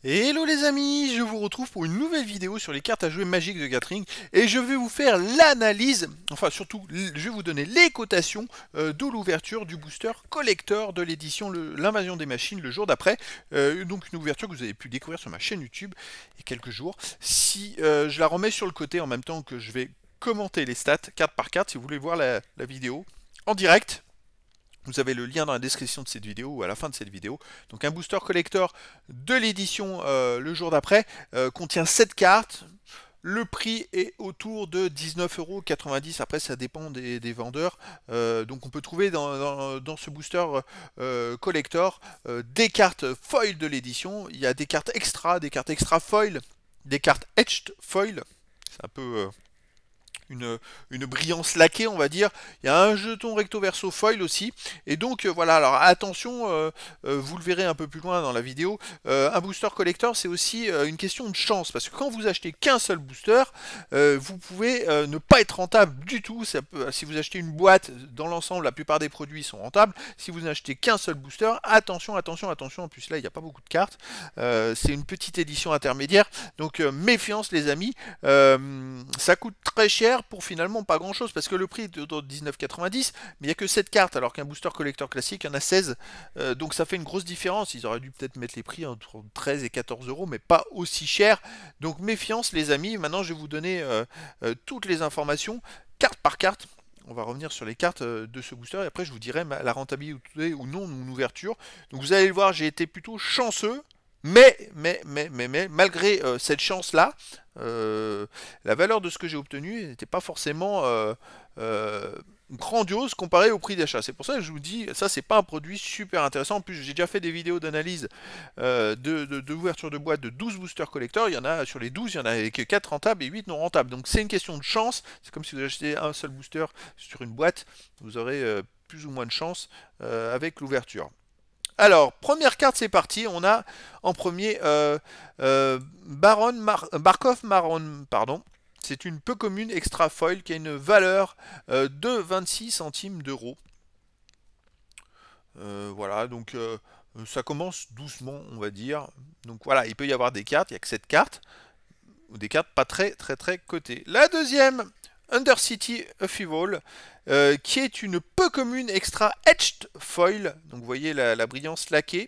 Hello les amis, je vous retrouve pour une nouvelle vidéo sur les cartes à jouer Magic the Gathering et je vais vous faire l'analyse, enfin surtout je vais vous donner les cotations de l'ouverture du booster collector de l'édition l'Invasion des Machines le jour d'après. Donc une ouverture que vous avez pu découvrir sur ma chaîne YouTube il y a quelques jours. Si je la remets sur le côté en même temps que je vais commenter les stats carte par carte, si vous voulez voir la vidéo en direct. Vous avez le lien dans la description de cette vidéo ou à la fin de cette vidéo. Donc un booster collector de l'édition le jour d'après contient 7 cartes. Le prix est autour de 19,90 €. Après, ça dépend des vendeurs. Donc on peut trouver dans ce booster collector des cartes foil de l'édition. Il y a des cartes extra foil, des cartes etched foil. C'est un peu... une brillance laquée, on va dire. Il y a un jeton recto verso foil aussi. Et donc voilà, alors attention, vous le verrez un peu plus loin dans la vidéo, un booster collector c'est aussi une question de chance. Parce que quand vous achetez qu'un seul booster, vous pouvez ne pas être rentable du tout. Si vous achetez une boîte, dans l'ensemble, la plupart des produits sont rentables. Si vous n'achetez qu'un seul booster, attention. En plus là, il n'y a pas beaucoup de cartes. C'est une petite édition intermédiaire. Donc méfiance les amis. Ça coûte très cher pour finalement pas grand chose parce que le prix est de 19,90, mais il n'y a que 7 cartes alors qu'un booster collector classique il y en a 16, donc ça fait une grosse différence. Ils auraient dû peut-être mettre les prix entre 13 et 14 €, mais pas aussi cher. Donc méfiance les amis. Maintenant je vais vous donner toutes les informations carte par carte. On va revenir sur les cartes de ce booster et après je vous dirai la rentabilité ou non de mon ouverture. Donc vous allez le voir, j'ai été plutôt chanceux. Mais, malgré cette chance-là, la valeur de ce que j'ai obtenu n'était pas forcément grandiose comparée au prix d'achat. C'est pour ça que je vous dis, ça c'est pas un produit super intéressant. En plus, j'ai déjà fait des vidéos d'analyse d'ouverture de boîte de 12 boosters collector. Il y en a sur les 12, il y en a que 4 rentables et 8 non rentables. Donc c'est une question de chance. C'est comme si vous achetez un seul booster sur une boîte, vous aurez plus ou moins de chance avec l'ouverture. Alors, première carte, c'est parti. On a en premier Barkov Maron, pardon. C'est une peu commune extra foil qui a une valeur de 26 centimes d'euros. Voilà, donc ça commence doucement, on va dire. Donc voilà, il peut y avoir des cartes, il n'y a que cette carte, ou des cartes pas très cotées. La deuxième, Undercity Upheaval, qui est une peu commune extra etched foil, donc vous voyez la brillance laquée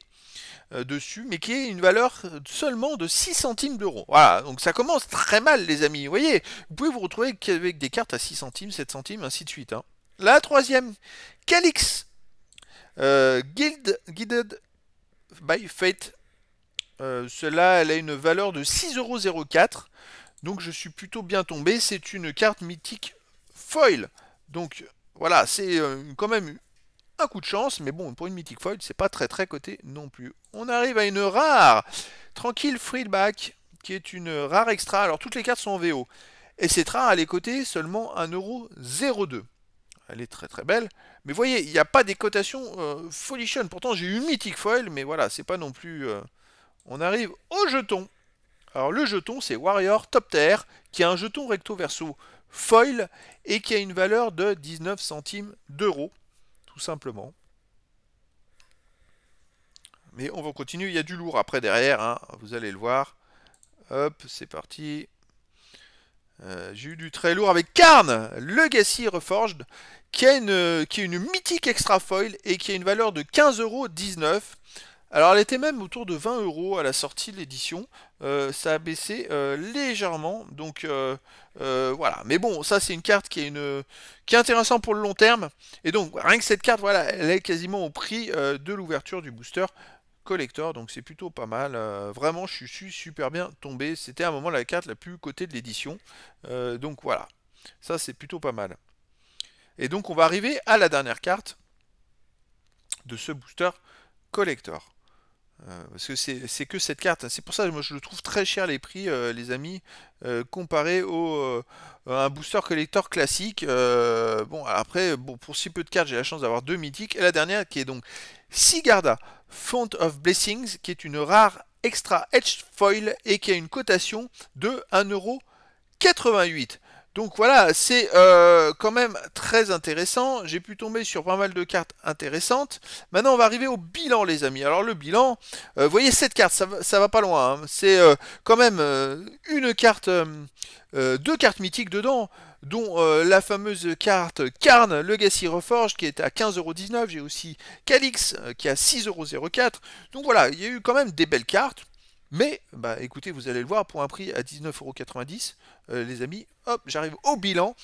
dessus, mais qui est une valeur seulement de 6 centimes d'euros. Voilà, donc ça commence très mal les amis, vous voyez, vous pouvez vous retrouver avec des cartes à 6 centimes, 7 centimes, ainsi de suite. Hein. La troisième, Calix, Guided by Fate, cela elle a une valeur de 6,04 €. Donc je suis plutôt bien tombé. C'est une carte mythique foil. Donc voilà, c'est quand même un coup de chance. Mais bon, pour une mythique foil, c'est pas très coté non plus. On arrive à une rare. Tranquille Feedback, qui est une rare extra. Alors toutes les cartes sont en VO. Et cette rare, elle est cotée seulement 1,02 €. Elle est très belle. Mais voyez, il n'y a pas des cotations folichonnes. Pourtant, j'ai eu une mythique foil. Mais voilà, c'est pas non plus... On arrive au jeton. Alors le jeton c'est Warrior Top Tier qui a un jeton recto verso foil et qui a une valeur de 19 centimes d'euros tout simplement. Mais on va continuer, il y a du lourd après derrière, hein, vous allez le voir. Hop, c'est parti. J'ai eu du très lourd avec Karn, Legacy Reforged, qui est une mythique extra foil et qui a une valeur de 15,19 €. Alors elle était même autour de 20 € à la sortie de l'édition, ça a baissé légèrement, donc voilà. Mais bon, ça c'est une carte qui est intéressante pour le long terme, et donc rien que cette carte, voilà, elle est quasiment au prix de l'ouverture du booster collector, donc c'est plutôt pas mal. Vraiment, je suis super bien tombé, c'était à un moment la carte la plus cotée de l'édition, donc voilà, ça c'est plutôt pas mal. Et donc on va arriver à la dernière carte de ce booster collector. Parce que c'est que cette carte. C'est pour ça que moi je le trouve très cher les prix, les amis, comparé à un booster collector classique. Bon, après, bon, pour si peu de cartes, j'ai la chance d'avoir deux mythiques. Et la dernière qui est donc Sigarda, Font of Blessings, qui est une rare extra edge foil et qui a une cotation de 1,88 €. Donc voilà, c'est quand même très intéressant. J'ai pu tomber sur pas mal de cartes intéressantes. Maintenant, on va arriver au bilan, les amis. Alors le bilan, vous voyez cette carte, ça va pas loin, hein. C'est quand même une carte, deux cartes mythiques dedans, dont la fameuse carte Karn Legacy Reforged qui est à 15,19 €. J'ai aussi Calix qui est à 6,04 €. Donc voilà, il y a eu quand même des belles cartes. Mais, bah écoutez, vous allez le voir, pour un prix à 19,90 €, les amis, hop, j'arrive au bilan,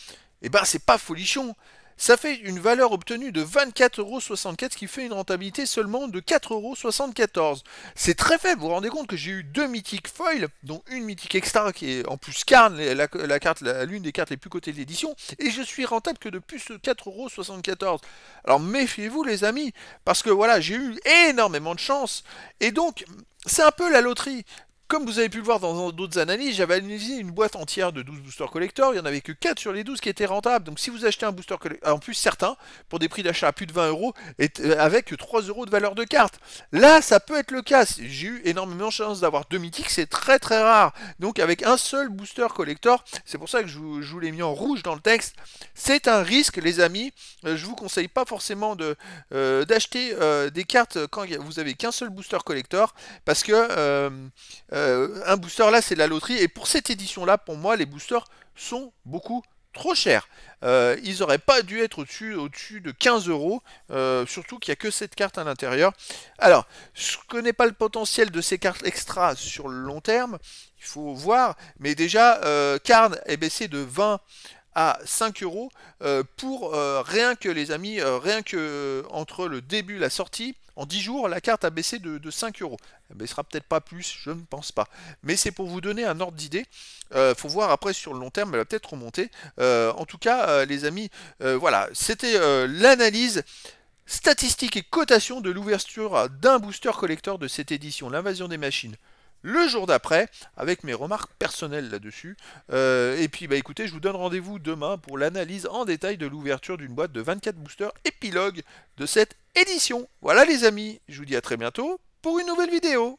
et ben c'est pas folichon. Ça fait une valeur obtenue de 24,64 €, ce qui fait une rentabilité seulement de 4,74 €. C'est très faible, vous vous rendez compte que j'ai eu deux mythiques foils, dont une mythique extra qui est en plus Karn, l'une des cartes les plus cotées de l'édition, et je suis rentable que de plus de 4,74 €. Alors méfiez-vous les amis, parce que voilà, j'ai eu énormément de chance, et donc c'est un peu la loterie. Comme vous avez pu le voir dans d'autres analyses, j'avais analysé une boîte entière de 12 boosters collector, il n'y en avait que 4 sur les 12 qui étaient rentables. Donc si vous achetez un booster collector, en plus certains, pour des prix d'achat à plus de 20 €, et avec 3 € de valeur de carte. Là, ça peut être le cas. J'ai eu énormément de chance d'avoir deux mythiques, c'est très très rare. Donc avec un seul booster collector, c'est pour ça que je vous l'ai mis en rouge dans le texte, c'est un risque les amis. Je vous conseille pas forcément d'acheter des cartes quand vous avez qu'un seul booster collector, parce que un booster là c'est la loterie, et pour cette édition là pour moi les boosters sont beaucoup trop chers. Ils auraient pas dû être au-dessus de 15 €, surtout qu'il n'y a que cette carte à l'intérieur. Alors, je connais pas le potentiel de ces cartes extra sur le long terme, il faut voir, mais déjà Karn est baissé de 20 à 5 € pour rien que les amis, rien que entre le début et la sortie, en 10 jours, la carte a baissé de 5 €. Elle baissera peut-être pas plus, je ne pense pas. Mais c'est pour vous donner un ordre d'idée. Faut voir après sur le long terme, elle va peut-être remonter. En tout cas, les amis, voilà, c'était l'analyse statistique et cotation de l'ouverture d'un booster collector de cette édition, l'invasion des machines, le jour d'après, avec mes remarques personnelles là-dessus. Et puis bah écoutez, je vous donne rendez-vous demain pour l'analyse en détail de l'ouverture d'une boîte de 24 boosters épilogue de cette édition. Voilà les amis, je vous dis à très bientôt pour une nouvelle vidéo.